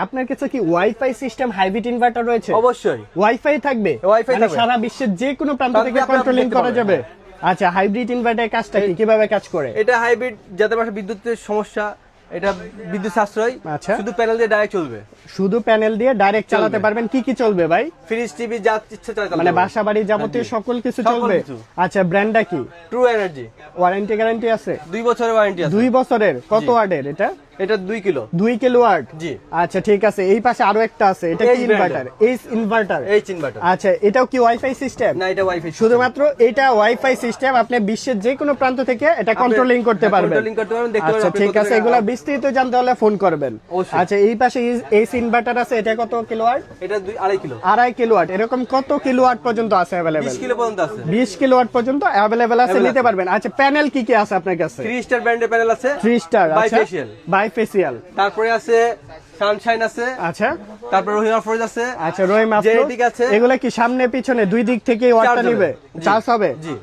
আপনার কাছে কি ওয়াইফাই সিস্টেম হাইব্রিড ইনভার্টার রয়েছে? অবশ্যই ওয়াইফাই থাকবে, ওয়াইফাই মানে থাকবে। সারা বিশ্বের যে কোনো প্রান্ত প্রান্ত থেকে থেকে আপনি কন্ট্রোলিং দেখতে করা পারবেন, যাবে। আচ্ছা, হাইব্রিড ইনভার্টারের কাজটা কি, কিভাবে কাজ করে? এটা হাইব্রিড, যাদের বাসায় বিদ্যুতের সমস্যা, এটা বিদ্যুৎ সাশ্রয়। আচ্ছা। শুধু প্যানেল দিয়ে ডাইরেক্ট চলবে। শুধু প্যানেল দিয়ে ডাইরেক্ট চালাতে চলবে। পারবেন। কি কি চলবে ভাই? ফ্রিজ, টিভি যা ইচ্ছা চালাতে মানে পারবেন। বাসা বাড়ি যাবতীয় জি। সকল কিছু সকল চলবে। কিছু। আচ্ছা, ব্র্যান্ডটা কি? True energy. ওয়ারেন্টি গ্যারান্টি আছে? 2 বছরের ওয়ারেন্টি আছে। 2 বছরের। কত জি। ওয়াটের এটা? এটা 2 কিলো। 2 কিলোওয়াট। জি। আচ্ছা, ঠিক আছে। এই পাশে আরো একটা আছে, এটা কি H ইনভার্টার? brand-এর। H inverter. H inverter. আচ্ছা, এটাও কি ওয়াইফাই সিস্টেম? না, এটা ওয়াইফাই। শুধুমাত্র এটা ওয়াইফাই সিস্টেম, আপনি বিশ্বের যে কোনো প্রান্ত থেকে এটা কন্ট্রোলিং করতে পারবেন। কন্ট্রোলিং করতে পারবেন, দেখতে আচ্ছা, পারবেন। ঠিক আছে। এগুলা বিস্তারিত জানতে হলে ফোন করবেন। অবশ্যই। আচ্ছা, এই পাশে এইচ ইনভার্টার আছে, এটা কত কিলোওয়াট? এটা 2.5 কিলো। 2.5 কিলোওয়াট। এরকম কত কিলোওয়াট পর্যন্ত আছে অ্যাভেলেবেল? 20 কিলো পর্যন্ত আছে। 20 কিলোওয়াট পর্যন্ত অ্যাভেলেবেল আছে, Available নিতে আছে। পারবেন। আচ্ছা, প্যানেল কি কি আছে আপনার কাছে? 3 স্টার ব্র্যান্ডের প্যানেল আছে। 3 স্টার। আচ্ছা, Bifacial। বাইফেসিয়াল। তারপরে আছে সানশাইন আছে। আচ্ছা, তারপরে রোহিমা ফোর্জ আছে। আচ্ছা, রহিম জেনেটিক আছে। এগুলা কি সামনে পিছনে দুই দিক থেকে ওয়াটটা চার্জ হবে। নিবে? জি। চার্জ হবে? জি।